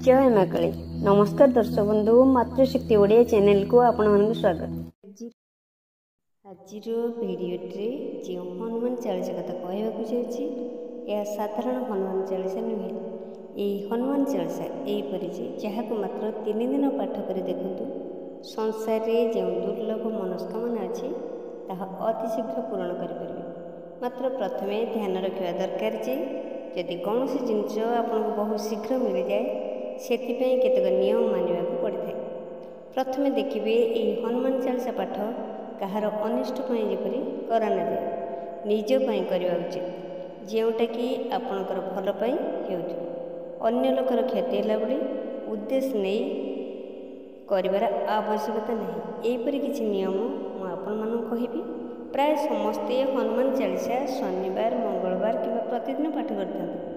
जय माँ काली। नमस्कार दर्शक बंधु, मातृशक्ति ओडिया चैनल को आपण मानक स्वागत। आज भिडियोटे जो हनुमान चालीसा कथा कहवाक जाऊँगी यह साधारण हनुमान चालीसा नुहे। यह हनुमान चालीसा यहीपरि जहाँ को मात्र 3 दिन पाठ कर देखु संसार में जो दुर्लभ मनस्कामना अच्छी ताहा अतिशीघ्र पूरण करें। मात्र प्रथमे ध्यान रखा दरकार जे जदि कौन सी जिनस आपको बहुत शीघ्र मिल जाए से केतक नियम मानवा पड़ता है। प्रथमे देखिए यही हनुमान चालीसा पाठ कहार अनिष्ट जपरी करा न जाए निजपाई करवा उचित जोटा कि आपणकर भलपाई अन्य लोकर क्षति है बड़ी उद्देश्य नहीं कर आवश्यकता नहीं। यहीपरि किसी नियम मुझे कहि प्राय समस्ते हनुमान चालीसा शनिवार मंगलवार कि प्रतिदिन पाठ करते।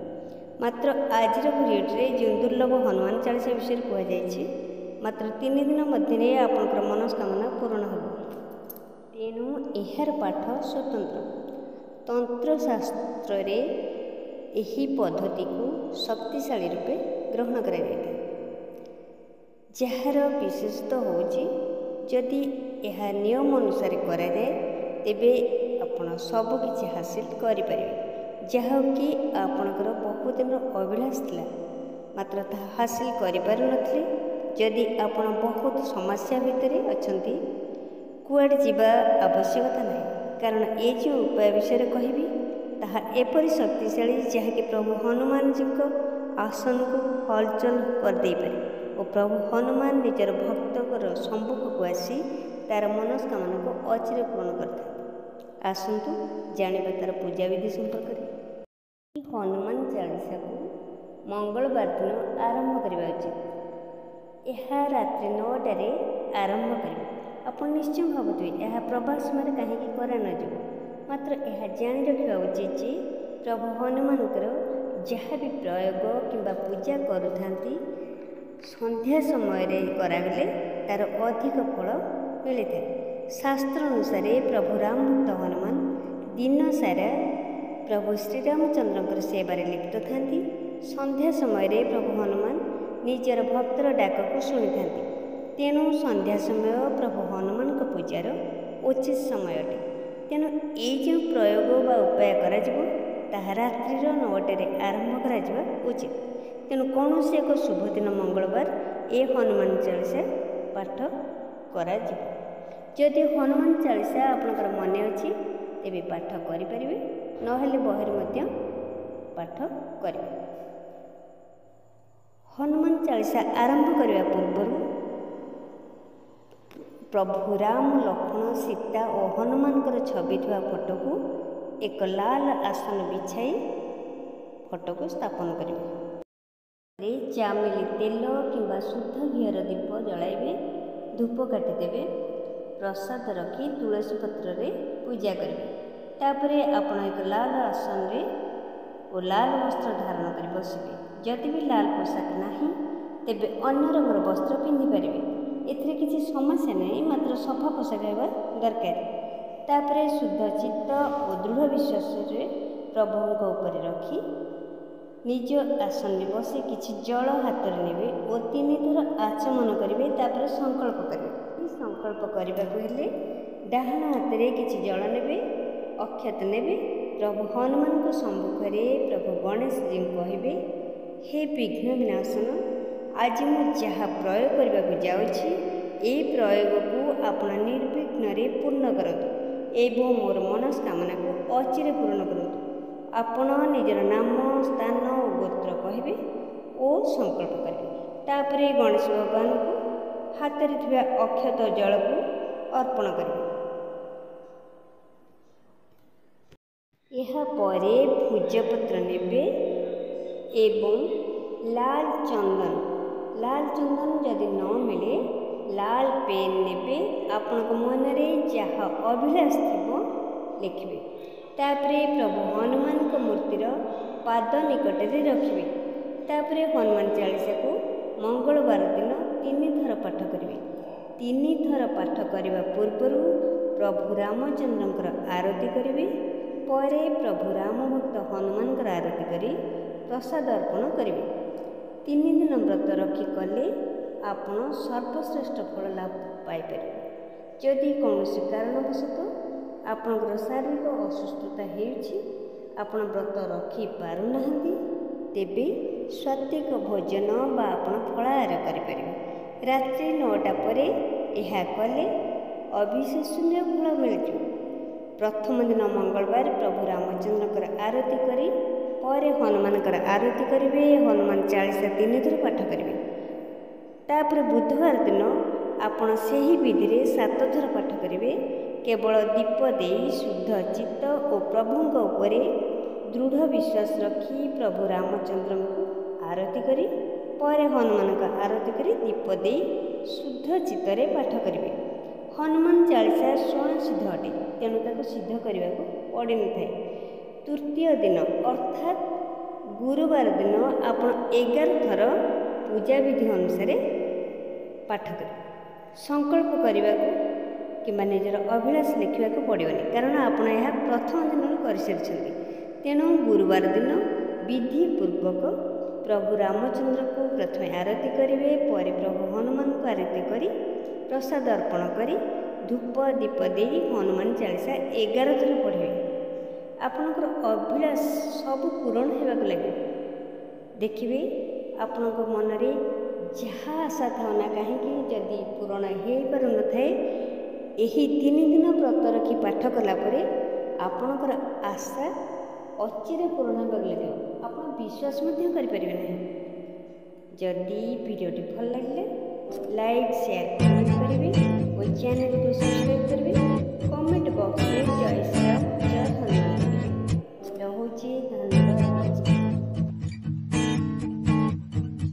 मात्र आज भिडियोटे जो दुर्लभ हनुमान चालीसा विषय कहुई मात्र 3 दिन मध्य आपंकर मनस्कामना पूर्ण हो। तेणु यार पाठ स्वतंत्र तंत्रशास्त्र यही पद्धति को शक्तिशाली रूपे ग्रहण कर जार विशेषता होची जदि यह नियम अनुसार करा जाए तेबे आपण सब किछि हासिल करि परिबे जहाँ कि आपणकर बहुत दिन अभिलाष था मात्र ता हासिल कर जदि आपण बहुत समस्या भितर अच्छा कुआड़ जीवा आवश्यकता नहीं। कारण ये जो उपाय विषय कहबी ताहा एपरि शक्तिशाली जहाँकि प्रभु हनुमान जी को आसन को हलचल कर दे पारे और प्रभु हनुमान निजर भक्तर सम्मुख को आसी तार मनस्कामना को अचिरे पूर्ण करते। आसतु जानिबा तार पूजा विधि संपर्क। हनुमान चालीसा को मंगलवार दिन आरंभ करवा उचित। यह रात्रि 9टारे आरंभ कर आप निश्चय भावुवे यह प्रभात समय कहीं करा न मात्र यह जाणी रखा उचित जे प्रभु हनुमानकर जहाँ भी प्रयोग किंबा पूजा करुता संध्या समय करागले तार अधिक फल मिलता है। शास्त्र अनुसार प्रभु राम भक्त हनुमान दिन सारा प्रभु श्रीरामचंद्र सेवार लिप्त था। संध्या समय प्रभु हनुमान निजर भक्तर डाक को शुणी था। तेणु संध्या समय प्रभु हनुमान को पूजार उचित समय अटे। तेणु ये जो प्रयोग बा उपाय करा रात्रि 9टारे आरंभ करा उचित। तेणु कौन से एक शुभ दिन मंगलवार ये हनुमान चालीसा पाठ करा जदि हनुमान चालीसा आपणकर मन अच्छी तेबे पाठ करें नहेले बहर मध्य पाठ करें। हनुमान चालीसा आरंभ करने पूर्व प्रभु राम लक्ष्मण सीता और हनुमान छवि थी फोटो को एक लाल आसन बिछाई फोटो को स्थापन करेंगे। चामिली तेल किंबा शुद्ध घीर दीप जलाइबे धूप काटिदेवे प्रसाद रखी तुलसी पत्र रे पूजा करेंगे। तापरे आपण एक लाल आसन रे और लाल वस्त्र धारण कर बसबे। जदि भी लाल पोशाक नहीं तेबे अन्य रंगर वस्त्र पिंधि पारे। एथिरे किसी समस्या नहीं मात्र सफा पोशाक होगा दरकार। तापरे शुद्ध चित्त और दृढ़ विश्वास रे प्रभु ऊपर रखी निज आसन में बसी किसी जल हाथ में नेबे और 3 थर आचमन करेंगे। तापर संकल्प करेंगे। संकल्प करने डाहाण हाथ में किसी जल नेबे अक्षत नेबे प्रभु हनुमान को सम्मुख में प्रभु गणेश जी कहे हे विघ्न विनाशन आज मुझे प्रयोग करने को जाऊँगी ये प्रयोग को आपण निर्विघ्न पूर्ण करतु एवं मोर मनस्कामना को अचिरे पूर्ण करतु। आपण निजर नाम स्थान और गोत्र कहे और संकल्प करेंगे। तापर गणेश भगवान को हाथ में थी अक्षत जल को अर्पण करेंगे। यापर भुजपत्र नेबे एवं लाल चंदन जदि न मिले लाल पेन नेबे आपण मन में जहाँ अभिलाष थी लिखिए। तापरे प्रभु हनुमान को मूर्तिर पाद निकट में रखिए। तापरे हनुमान चालीसा को मंगलवार दिन 3 थर पाठ करेंगे। 3 थर पाठ करने पूर्व प्रभु रामचंद्र आरती करेंगे। पर प्रभु राम भक्त हनुमान आरती कर प्रसाद अर्पण करेंगे। 3 ଦିନ ବ୍ରତ ରଖି କଲେ ଆପଣ ସର୍ବଶ୍ରେଷ୍ଠ ଫଳ ଲାଭ ପାଇପାରିବେ। ଯଦି କୌଣସି କାରଣବଶତଃ ଆପଣଙ୍କର ଶାରୀରିକ ଅସୁସ୍ଥତା ହେଉଛି, ଆପଣ ବ୍ରତ ରଖିପାରୁନାହାନ୍ତି, ତେବେ ସାତ୍ତ୍ୱିକ ଭୋଜନ ବା ଆପଣ ଫଳାହାର କରିପାରିବେ। ରାତ୍ରି 9ଟା ପରେ ଏହା କଲେ ଅବିଶ୍ୱସନୀୟ ଫଳ ମିଳିଯିବ। ପ୍ରଥମ ଦିନ ମଙ୍ଗଳବାର ପ୍ରଭୁ ରାମଚନ୍ଦ୍ରଙ୍କର ଆରତି କରି ପରେ ହନୁମାନଙ୍କର ଆରତି କରିବେ। ହନୁମାନ ଚାଳିଶା 3 ଥର ପାଠ କରିବେ। ତାପରେ ବୁଧବାର ଦିନ ଆପଣ ସେହି ବିଧିରେ 7 ଥର ପାଠ କରିବେ। କେବଳ ଦୀପ ଦେଇ ଶୁଦ୍ଧ ଚିତ୍ତ ଓ ପ୍ରଭୁଙ୍କ ଉପରେ ଦୃଢ଼ ବିଶ୍ୱାସ ରଖି ପ୍ରଭୁ ରାମଚନ୍ଦ୍ରଙ୍କୁ ଆରତି କରି ପରେ ହନୁମାନଙ୍କ ଆରତି କରି ଦୀପ ଦେଇ ଶୁଦ୍ଧ ଚିତ୍ତରେ ପାଠ କରିବେ। ହନୁମାନ ଚାଳିଶା ସ୍ୱୟଂ ସିଦ୍ଧ ଅଟେ, ତେଣୁ ତାକୁ ସିଦ୍ଧ କରିବାକୁ ପଡ଼ିନଥାଏ। ତୃତୀୟ ଦିନ ଅର୍ଥାତ୍ ଗୁରୁବାର ଦିନ ଆପଣ 11 ଥର ପୂଜାବିଧି ଅନୁସାରେ ପାଠ କରିବେ। ସଂକଳ୍ପ କରିବାକୁ କିମ୍ବା ନିଜର ଅଭିଳାଷ ଲେଖିବାକୁ ପଡ଼ିବନି, କାରଣ ଆପଣ ଏହା ପ୍ରଥମ ଦିନରୁ କରିସାରିଛନ୍ତି। ତେଣୁ ଗୁରୁବାର ଦିନ ବିଧିପୂର୍ବକ ପ୍ରଭୁ ରାମଚନ୍ଦ୍ରଙ୍କୁ ପ୍ରଥମେ ଆରତି କରିବେ, ପରେ ପ୍ରଭୁ ହନୁମାନଙ୍କୁ ଆରତି କରି ପ୍ରସାଦ ଅର୍ପଣ କରି ଧୂପ ଦୀପ ଦେଇ ହନୁମାନ ଚାଳିଶା 11 ଥର ପଢ଼ିବେ। ଆପଣଙ୍କର ଅଭିଳାଷ ସବୁ ପୂରଣ ହେବାକୁ ଲାଗିବ। ଦେଖିବେ ଆପଣଙ୍କ ମନରେ ଯାହା ଆଶା ଥାଉ ନା କାହିଁକି, ଯଦି ପୂରଣ ହୋଇପାରୁନଥାଏ, ଏହି 3 ଦିନ ବ୍ରତ ରଖି ପାଠ କଲା ପରେ ଆପଣଙ୍କର ଆଶା ଅଚିରେ ପୂରଣ ହେବାକୁ ଲାଗିବ। ଆପଣ ବିଶ୍ୱାସ ମଧ୍ୟ କରିପାରିବେ ନାହିଁ। ଯଦି ଭିଡ଼ିଓଟି ଭଲ ଲାଗିଲେ ଲାଇକ୍ ସେୟାର କମେଣ୍ଟ କରିବେ ଓ ଚ୍ୟାନେଲକୁ ସବସ୍କ୍ରାଇବ୍ କରିବେ। କମେଣ୍ଟ ବକ୍ସରେ ଜୟ ଶ୍ରୀରାମ